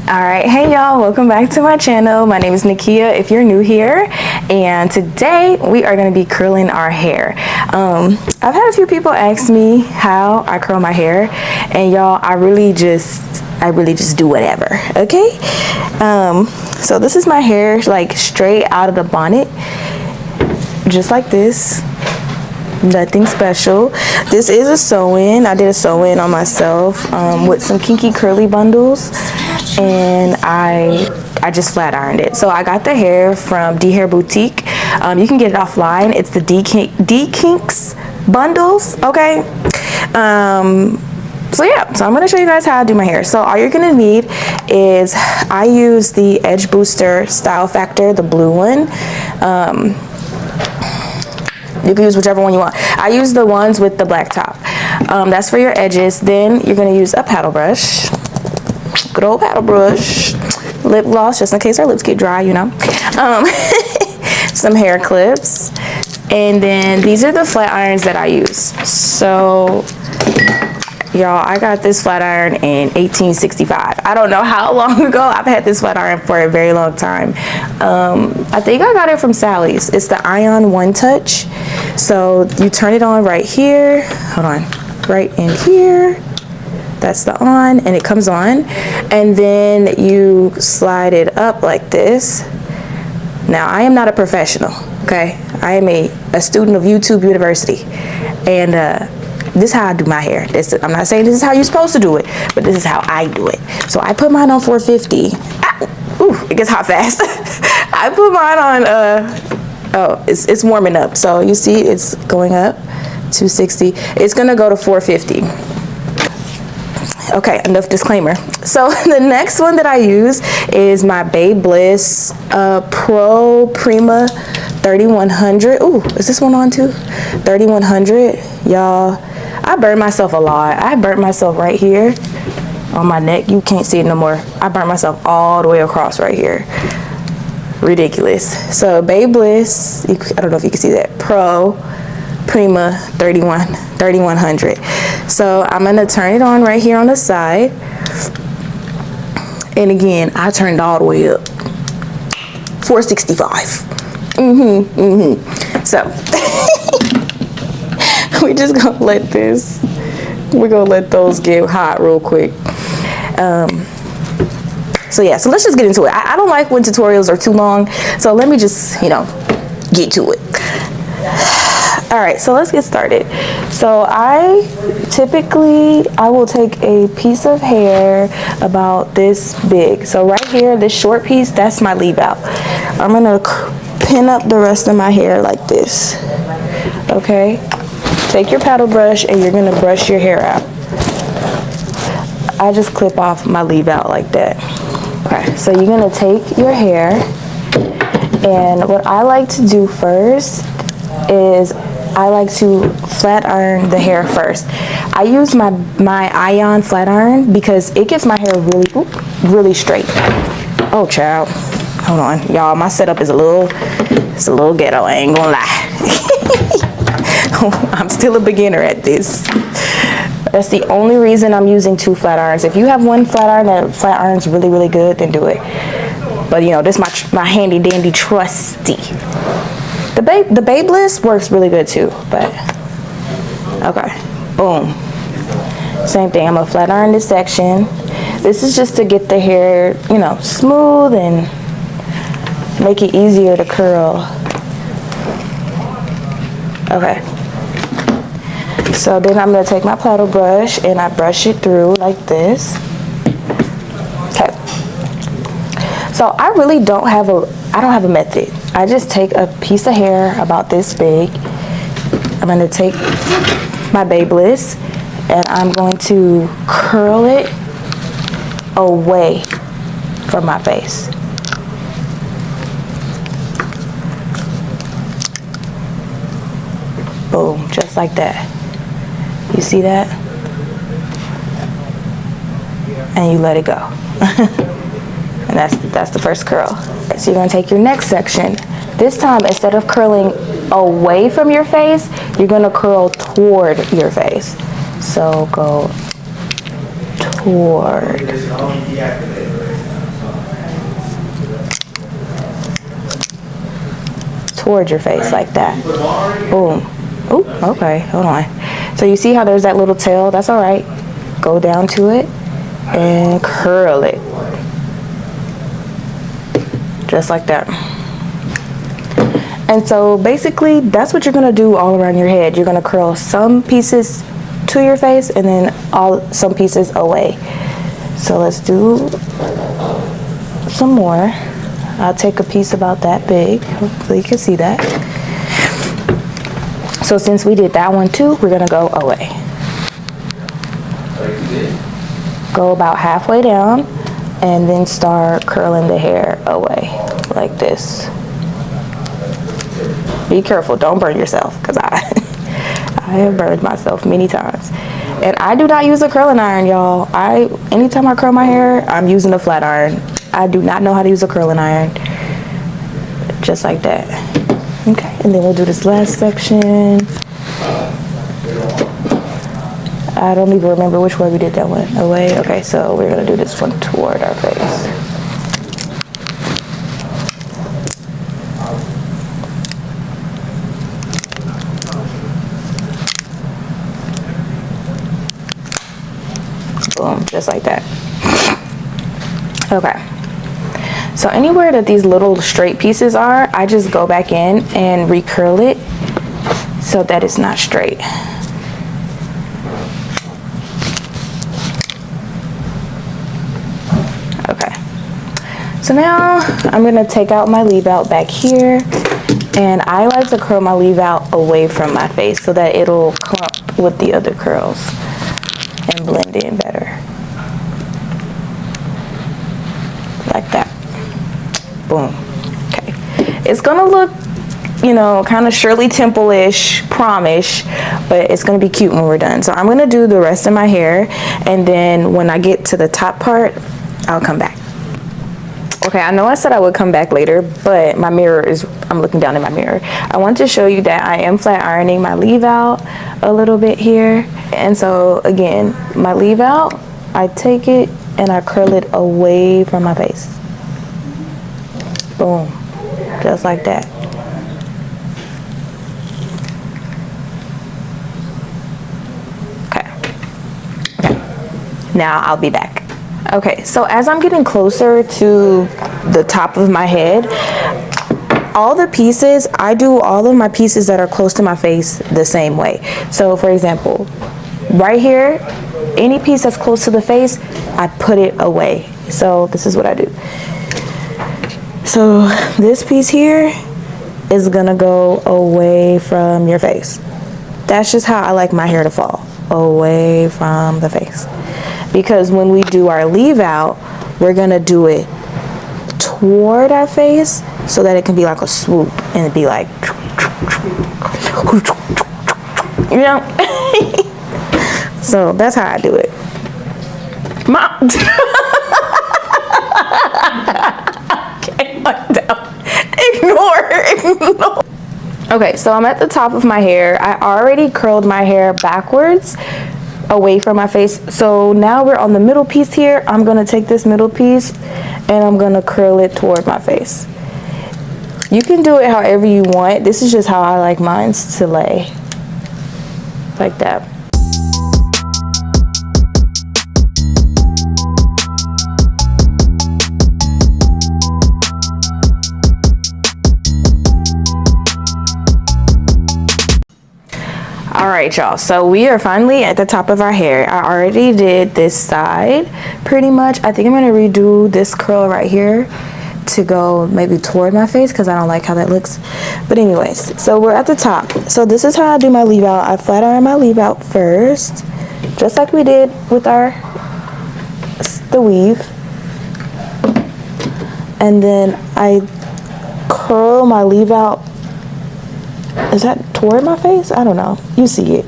Alright, hey y'all, welcome back to my channel. My name is Nakia if you're new here, and today we are going to be curling our hair. I've had a few people ask me how I curl my hair, and y'all, I really just do whatever, okay? So this is my hair, like straight out of the bonnet, just like this. Nothing special. This is a sew-in. I did a sew-in on myself with some kinky curly bundles, and I just flat ironed it. So I got the hair from D Hair Boutique. You can get it offline. It's the D Kinks bundles, okay? So yeah, so I'm going to show you guys how I do my hair. So all you're going to need is, I use the Edge Booster Style Factor, the blue one. You can use whichever one you want. I use the ones with the black top. That's for your edges. Then you're going to use a paddle brush. Good old paddle brush. Lip gloss, just in case our lips get dry, you know. Some hair clips. And then these are the flat irons that I use. So, y'all, I got this flat iron in 1865. I don't know how long ago. I've had this flat iron for a very long time. I think I got it from Sally's. It's the Ion One Touch. So you turn it on right here. Hold on. Right in here. That's the on, and it comes on. And then you slide it up like this. Now, I am not a professional, okay? I am a student of YouTube University. And this is how I do my hair. I'm not saying this is how you're supposed to do it, but this is how I do it. So I put mine on 450. Ooh, it gets hot fast. I put mine on, oh, it's warming up. So you see it's going up, 260. It's gonna go to 450. Okay, enough disclaimer. So the next one that I use is my Babe Bliss Pro Prima 3100. Ooh, is this one on too? 3100, y'all. I burned myself a lot. I burnt myself right here on my neck. You can't see it no more. I burnt myself all the way across right here. Ridiculous. So Babe Bliss, I don't know if you can see that, Pro Prima 3100. So I'm gonna turn it on right here on the side, and again I turned all the way up, 465. So we just gonna let this, we're gonna let those get hot real quick. So yeah, so let's just get into it. I don't like when tutorials are too long, so let me just, you know, get to it. All right, so let's get started. So I will take a piece of hair about this big. So right here, this short piece, that's my leave out. I'm gonna pin up the rest of my hair like this, okay? Take your paddle brush and you're gonna brush your hair out. I just clip off my leave out like that. Okay, so you're gonna take your hair, and what I like to do first is I like to flat iron the hair first. I use my Ion flat iron because it gets my hair really straight. Oh child, hold on, y'all. My setup is it's a little ghetto. I ain't gonna lie. I'm still a beginner at this. That's the only reason I'm using 2 flat irons. If you have one flat iron that flat irons really good, then do it. But you know, this is my handy dandy trusty. The Babe Bliss works really good too, but okay, boom. Same thing, I'm gonna flat iron this section. This is just to get the hair, you know, smooth and make it easier to curl. Okay. So then I'm gonna take my paddle brush and I brush it through like this. Okay. So I really don't have a method. I just take a piece of hair about this big. I'm gonna take my Babe Bliss and I'm going to curl it away from my face. Boom, just like that. You see that? And you let it go. And that's the first curl. So you're gonna take your next section. This time, instead of curling away from your face, you're gonna curl toward your face. So go toward. towards your face like that. Boom. Oh, okay, hold on. So you see how there's that little tail? That's all right. Go down to it and curl it. Just like that. And so basically that's what you're gonna do all around your head. You're gonna curl some pieces to your face and then some pieces away. So let's do some more. I'll take a piece about that big. Hopefully you can see that. So since we did that one too, we're gonna go away. Go about halfway down and then start curling the hair away like this. Be careful, don't burn yourself, because I have burned myself many times. And I do not use a curling iron, y'all. Anytime I curl my hair, I'm using a flat iron. I do not know how to use a curling iron. Just like that. Okay, and then we'll do this last section. I don't even remember which way we did that one. Away. Okay, so we're gonna do this one toward our face. Boom, just like that. Okay. So anywhere that these little straight pieces are, I just go back in and recurl it so that it's not straight. Okay. So now I'm gonna take out my leave out back here, and I like to curl my leave out away from my face so that it'll clump with the other curls and blend in better. Like that. Boom. Okay. It's gonna look, you know, kind of Shirley Temple-ish, prom-ish, but it's gonna be cute when we're done. So I'm gonna do the rest of my hair, and then when I get to the top part, I'll come back. Okay, I know I said I would come back later, but my mirror is, I'm looking down in my mirror. I want to show you that I am flat ironing my leave out a little bit here. And so again, my leave out, I take it and I curl it away from my face. Boom, just like that. Okay, now I'll be back. Okay, so as I'm getting closer to the top of my head, all the pieces, I do all of my pieces that are close to my face the same way. So for example, right here, any piece that's close to the face, I put it away. So this is what I do. So this piece here is gonna go away from your face. That's just how I like my hair to fall, away from the face. Because when we do our leave out, we're gonna do it toward our face so that it can be like a swoop and it'd be like, you know? So that's how I do it. Mom. Okay, ignore. Okay, so I'm at the top of my hair. I already curled my hair backwards away from my face. So now we're on the middle piece here. I'm gonna take this middle piece and I'm gonna curl it toward my face. You can do it however you want. This is just how I like mine to lay. Like that. All right, y'all, so we are finally at the top of our hair. I already did this side pretty much. I think I'm gonna redo this curl right here to go maybe toward my face because I don't like how that looks. But anyways, so we're at the top. So this is how I do my leave out. I flat iron my leave out first, just like we did with the weave. And then I curl my leave out. Is that toward my face? I don't know. You see it.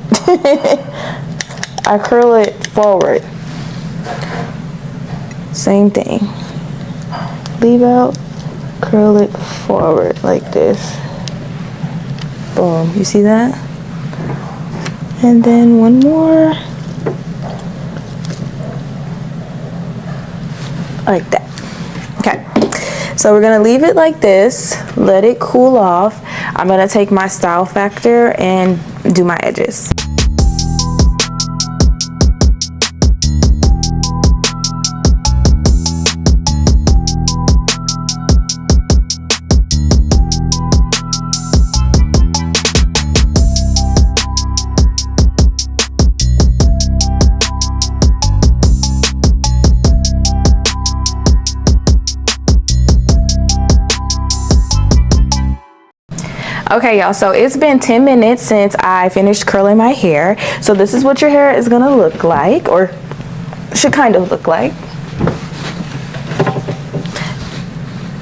I curl it forward. Same thing. Leave out, curl it forward like this. Boom. You see that? And then one more. Like that. Okay. So we're gonna leave it like this, let it cool off. I'm gonna take my Style Factor and do my edges. Okay, y'all, so it's been 10 minutes since I finished curling my hair. So this is what your hair is gonna look like, or should kind of look like.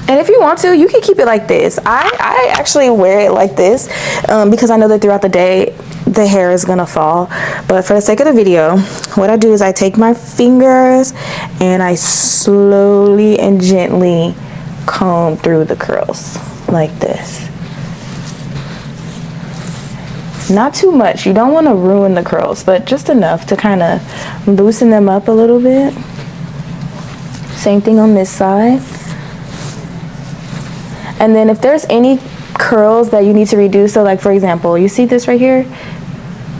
And if you want to, you can keep it like this. I actually wear it like this because I know that throughout the day the hair is gonna fall. But for the sake of the video, what I do is I take my fingers and I slowly and gently comb through the curls like this. Not too much, you don't want to ruin the curls, but just enough to kind of loosen them up a little bit. Same thing on this side. And then if there's any curls that you need to redo, so like for example, you see this right here,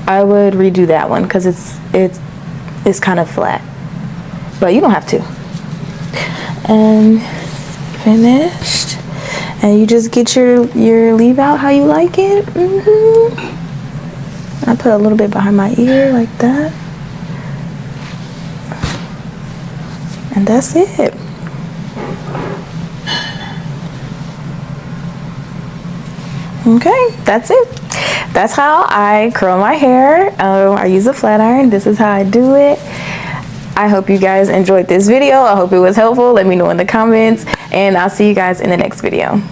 I would redo that one because it's kind of flat, but you don't have to. And finished. And you just get your leave out how you like it. I put a little bit behind my ear like that. And that's it. Okay, that's it. That's how I curl my hair. I use a flat iron. This is how I do it. I hope you guys enjoyed this video. I hope it was helpful. Let me know in the comments, and I'll see you guys in the next video.